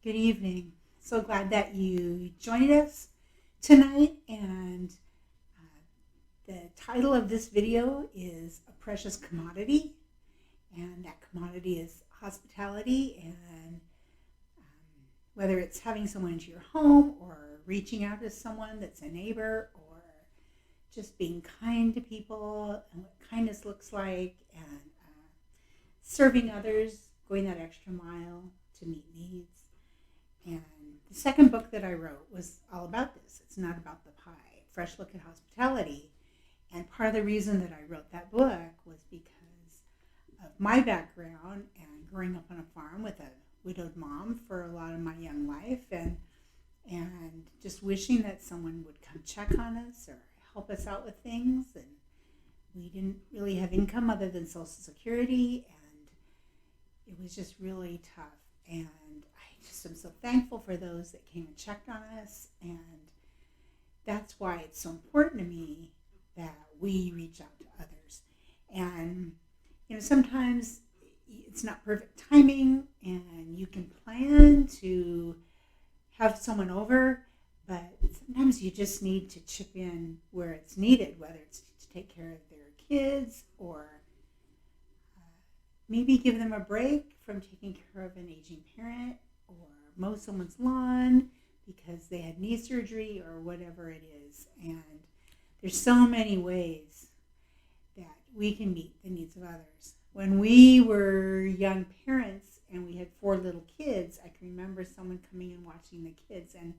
Good evening. So glad that you joined us tonight. And the title of this video is A Precious Commodity. And that commodity is hospitality. And whether it's having someone into your home or reaching out to someone that's a neighbor or just being kind to people and what kindness looks like and serving others, going that extra mile to meet needs. And the second book that I wrote was all about this. It's not about the pie, Fresh Look at Hospitality. And part of the reason that I wrote that book was because of my background and growing up on a farm with a widowed mom for a lot of my young life, and just wishing that someone would come check on us or help us out with things. And we didn't really have income other than Social Security, and it was just really tough. And I'm so thankful for those that came and checked on us, and that's why it's so important to me that we reach out to others. And sometimes it's not perfect timing, and you can plan to have someone over, but sometimes you just need to chip in where it's needed, whether it's to take care of their kids or maybe give them a break from taking care of an aging parent, or mow someone's lawn because they had knee surgery or whatever it is. And there's so many ways that we can meet the needs of others. When we were young parents and we had 4 little kids, I can remember someone coming and watching the kids and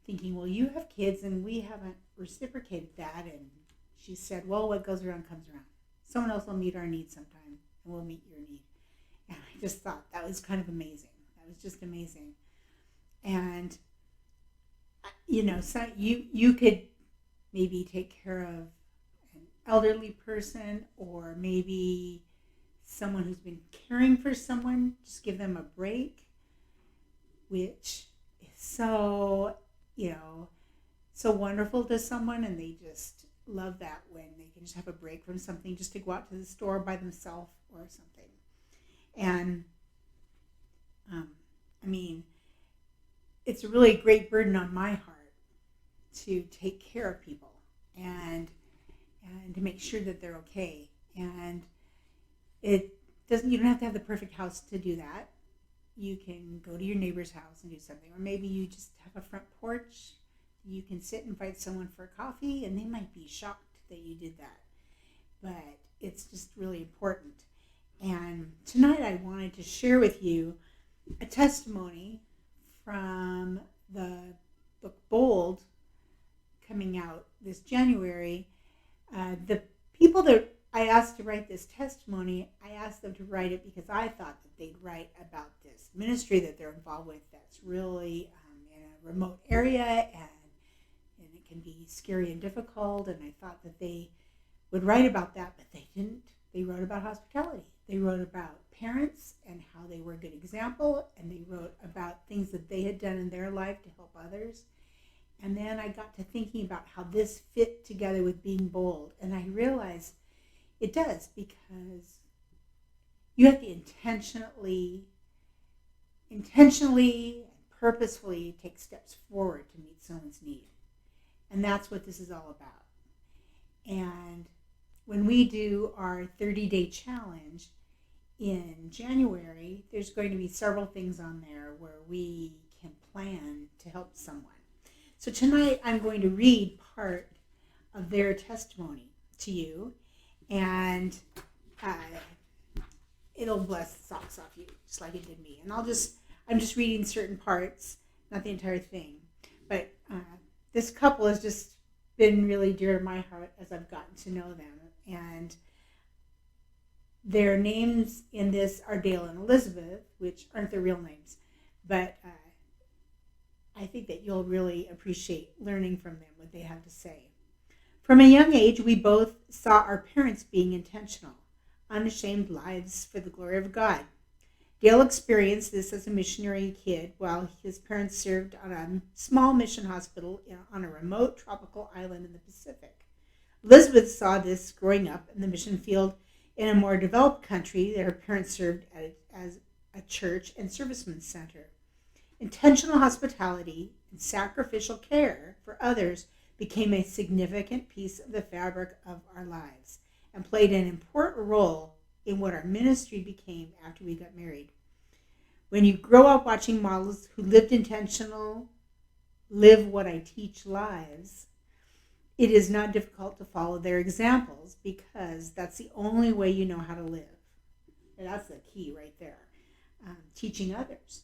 thinking, well, you have kids and we haven't reciprocated that. And she said, well, what goes around comes around. Someone else will meet our needs sometime and we'll meet your need. And I just thought that was kind of amazing. That was just amazing. And, so you could maybe take care of an elderly person, or maybe someone who's been caring for someone, just give them a break, which is so wonderful to someone, and they just love that when they can just have a break from something, just to go out to the store by themselves or something. And it's a really great burden on my heart to take care of people and to make sure that they're okay. And you don't have to have the perfect house to do that. You can go to your neighbor's house and do something, or maybe you just have a front porch. You can sit and invite someone for coffee, and they might be shocked that you did that. But it's just really important. And tonight I wanted to share with you a testimony from the book Bold, coming out this January. The people that I asked to write this testimony, I asked them to write it because I thought that they'd write about this ministry that they're involved with that's really in a remote area, and it can be scary and difficult, and I thought that they would write about that, but they didn't. They wrote about hospitality. They wrote about parents and how they were a good example, and they wrote about things that they had done in their life to help others. And then I got to thinking about how this fit together with being bold, and I realized it does, because you have to intentionally and purposefully take steps forward to meet someone's need. And that's what this is all about. And when we do our 30-day challenge in January, there's going to be several things on there where we can plan to help someone. So tonight I'm going to read part of their testimony to you, and it'll bless the socks off you, just like it did me. And I'm just reading certain parts, not the entire thing. But this couple has just been really dear to my heart as I've gotten to know them. And their names in this are Dale and Elizabeth, which aren't their real names. But I think that you'll really appreciate learning from them, what they have to say. From a young age, we both saw our parents being intentional, unashamed lives for the glory of God. Dale experienced this as a missionary kid while his parents served on a small mission hospital on a remote tropical island in the Pacific. Elizabeth saw this growing up in the mission field in a more developed country that her parents served as a church and servicemen's center. Intentional hospitality and sacrificial care for others became a significant piece of the fabric of our lives and played an important role in what our ministry became after we got married. When you grow up watching models who lived intentional, live what I teach lives, it is not difficult to follow their examples because that's the only way you know how to live. And that's the key right there. Teaching others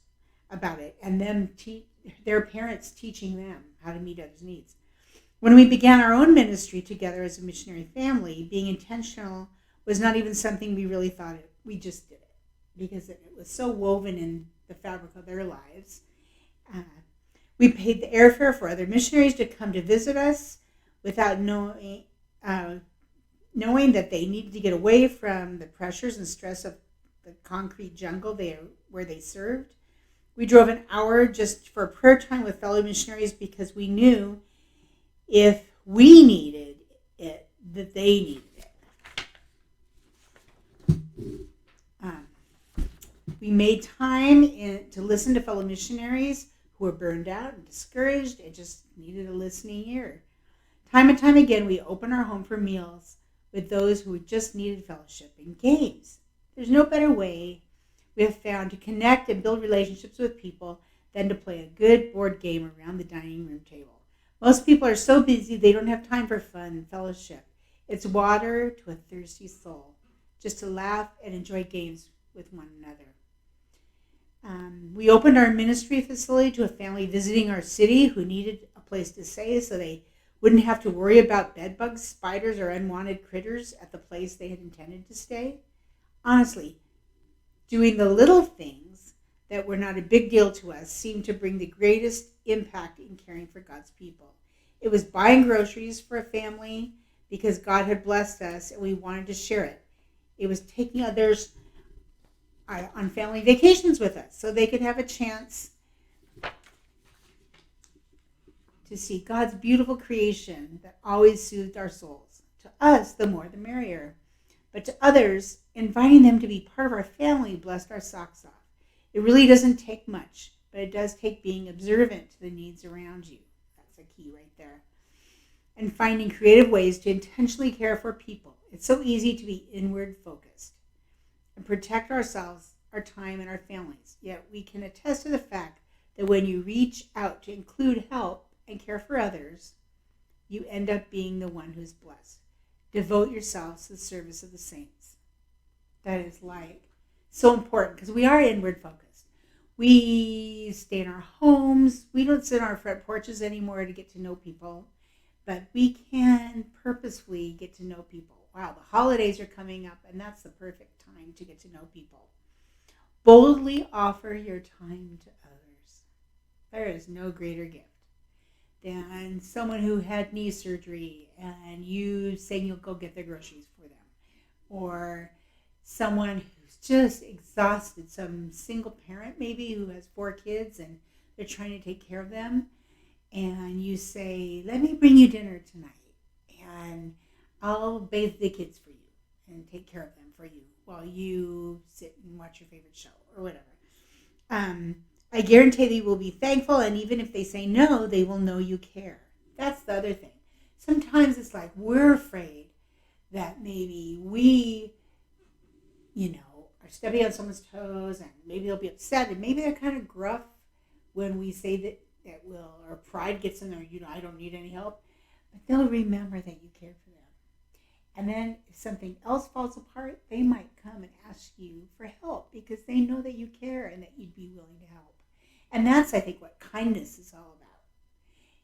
about it and their parents teaching them how to meet others' needs. When we began our own ministry together as a missionary family, being intentional was not even something we really thought it. We just did it because it was so woven in the fabric of their lives. We paid the airfare for other missionaries to come to visit us without knowing that they needed to get away from the pressures and stress of the concrete jungle where they served. We drove an hour just for prayer time with fellow missionaries because we knew if we needed it, that they needed it. We made time to listen to fellow missionaries who were burned out and discouraged and just needed a listening ear. Time and time again, we opened our home for meals with those who just needed fellowship and games. There's no better way we have found to connect and build relationships with people than to play a good board game around the dining room table. Most people are so busy they don't have time for fun and fellowship. It's water to a thirsty soul, just to laugh and enjoy games with one another. We opened our ministry facility to a family visiting our city who needed a place to stay so they wouldn't have to worry about bed bugs, spiders, or unwanted critters at the place they had intended to stay. Honestly, doing the little things that were not a big deal to us seemed to bring the greatest impact in caring for God's people. It was buying groceries for a family because God had blessed us and we wanted to share it. It was taking others on family vacations with us so they could have a chance to see God's beautiful creation that always soothed our souls. To us, the more the merrier. But to others, inviting them to be part of our family blessed our socks off. It really doesn't take much, but it does take being observant to the needs around you. That's a key right there. And finding creative ways to intentionally care for people. It's so easy to be inward focused and protect ourselves, our time, and our families. Yet we can attest to the fact that when you reach out to include help and care for others, you end up being the one who's blessed. Devote yourselves to the service of the saints. That is so important because we are inward focused. We stay in our homes. We don't sit on our front porches anymore to get to know people, but we can purposefully get to know people. Wow, the holidays are coming up, and that's the perfect time to get to know people. Boldly offer your time to others. There is no greater gift than someone who had knee surgery and you saying you'll go get their groceries for them. Or someone who's just exhausted, some single parent maybe who has 4 kids and they're trying to take care of them. And you say, let me bring you dinner tonight and I'll bathe the kids for you and take care of them for you while you sit and watch your favorite show or whatever. I guarantee they will be thankful, and even if they say no, they will know you care. That's the other thing. Sometimes it's like we're afraid that maybe we, are stepping on someone's toes and maybe they'll be upset and maybe they're kind of gruff when we say our pride gets in there, I don't need any help. But they'll remember that you care for them. And then if something else falls apart, they might come and ask you for help because they know that you care and that you'd be willing to help. And that's, I think, what kindness is all about.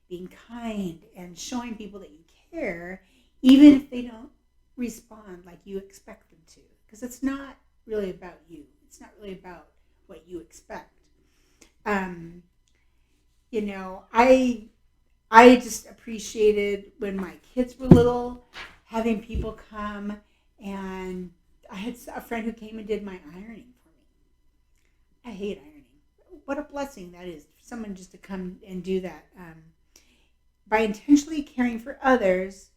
Being kind and showing people that you care, even if they don't respond like you expect them to. Because it's not really about you. It's not really about what you expect. I just appreciated when my kids were little, having people come, and I had a friend who came and did my ironing for me. I hate ironing. What a blessing that is for someone just to come and do that. By intentionally caring for others,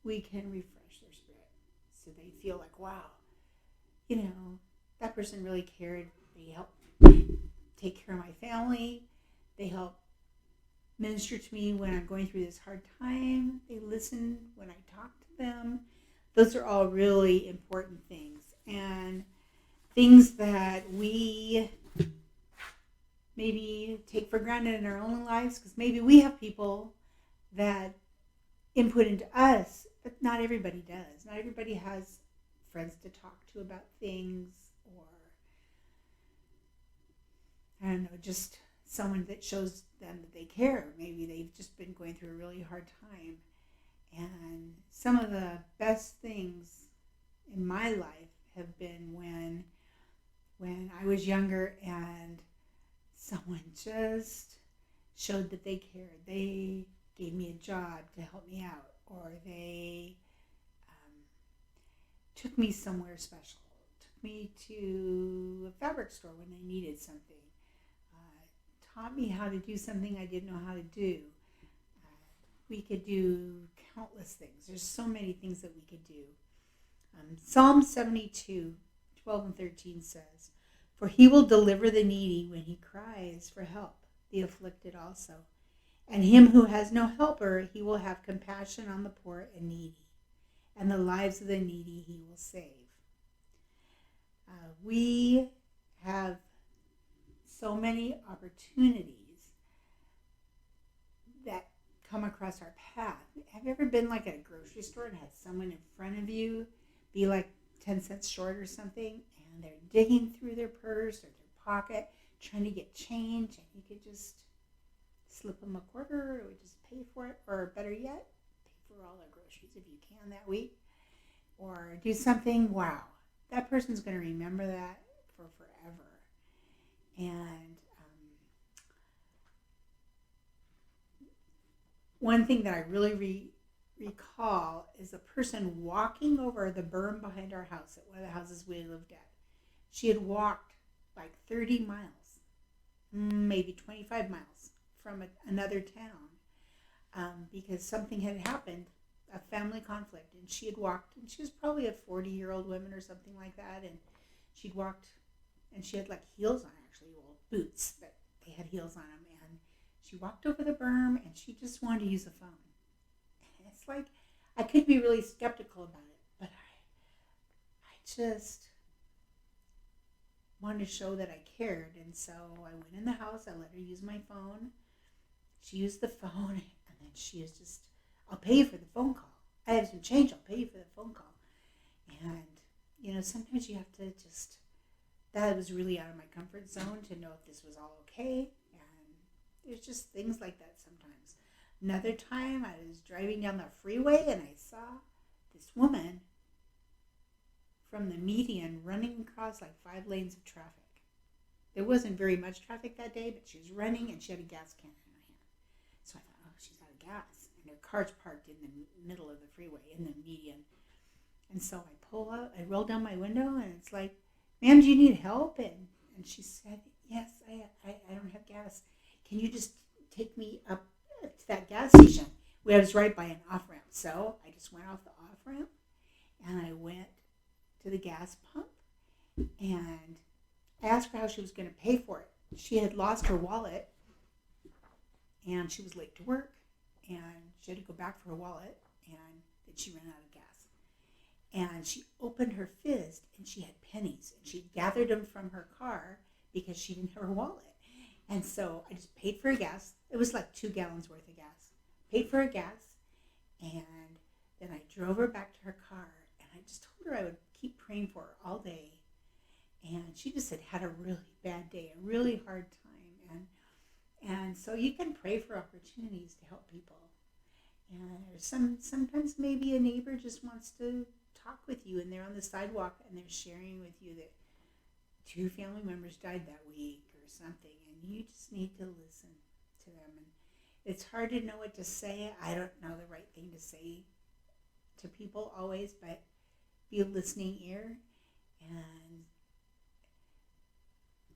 we can refresh their spirit so they feel like, wow, that person really cared. They helped take care of my family. They help minister to me when I'm going through this hard time. They listen when I talk to them. Those are all really important things, and things that we maybe take for granted in our own lives, because maybe we have people that input into us, but not everybody does. Not everybody has friends to talk to about things, or I don't know, just someone that shows them that they care. Maybe they've just been going through a really hard time. And some of the best things in my life have been when I was younger and someone just showed that they cared. They gave me a job to help me out, or they took me somewhere special, took me to a fabric store when I needed something, taught me how to do something I didn't know how to do. We could do countless things. There's so many things that we could do. Psalm 72, 12 and 13 says, "For he will deliver the needy when he cries for help, the afflicted also. And him who has no helper, he will have compassion on the poor and needy, and the lives of the needy he will save." We have so many opportunities that come across our path. Have you ever been like at a grocery store and had someone in front of you be like 10 cents short or something, and they're digging through their purse or their pocket trying to get change, and you could just slip them a quarter or just pay for it, or better yet, pay for all their groceries if you can that week, or do something. Wow, that person's going to remember that for forever. And one thing that I really recall is a person walking over the berm behind our house at one of the houses we lived at. She had walked like 30 miles, maybe 25 miles from another town, because something had happened, a family conflict, and she had walked, and she was probably a 40-year-old woman or something like that, and she'd walked, and she had like heels on, actually, well, boots, but they had heels on them, and she walked over the berm, and she just wanted to use a phone. And it's like, I could be really skeptical about it, but I just wanted to show that I cared, and so I went in the house, I let her use my phone. She used the phone, and then she was just, "I'll pay you for the phone call. I have some change, I'll pay you for the phone call." And, sometimes you have to just, that was really out of my comfort zone to know if this was all okay. And there's just things like that sometimes. Another time I was driving down the freeway and I saw this woman from the median running across like 5 lanes of traffic. There wasn't very much traffic that day, but she was running and she had a gas can in her hand. So I thought, oh, she's out of gas. And her car's parked in the middle of the freeway, in the median. And so I pull up, I roll down my window, and it's like, "Ma'am, do you need help?" And she said, "Yes, I don't have gas. Can you just take me up to that gas station?" I was right by an off-ramp. So I just went off the off-ramp, and I went to the gas pump, and I asked her how she was going to pay for it. She had lost her wallet, and she was late to work, and she had to go back for her wallet, and then she ran out of gas. And she opened her fist, and she had pennies, and she gathered them from her car because she didn't have her wallet. And so I just paid for her gas. It was like 2 gallons worth of gas. Paid for her gas, and then I drove her back to her car, and I just told her I would keep praying for her all day. And she just had a really bad day, a really hard time. And so you can pray for opportunities to help people. And sometimes maybe a neighbor just wants to talk with you, and they're on the sidewalk and they're sharing with you that 2 family members died that week or something, and you just need to listen to them. And it's hard to know what to say. I don't know the right thing to say to people always, but be a listening ear, and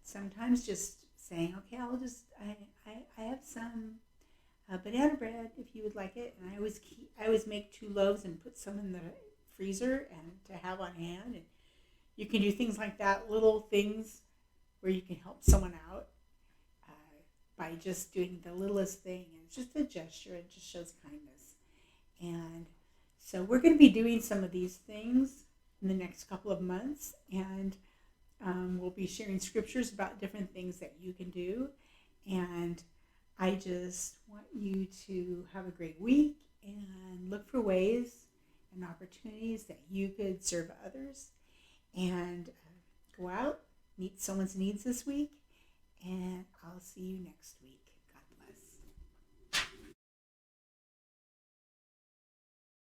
sometimes just saying, "Okay, I have some banana bread if you would like it," and I always make 2 loaves and put some in the freezer and to have on hand. And you can do things like that, little things where you can help someone out by just doing the littlest thing. And it's just a gesture. It just shows kindness. And so we're going to be doing some of these things in the next couple of months. And we'll be sharing scriptures about different things that you can do. And I just want you to have a great week and look for ways and opportunities that you could serve others. And go out, meet someone's needs this week. And I'll see you next week.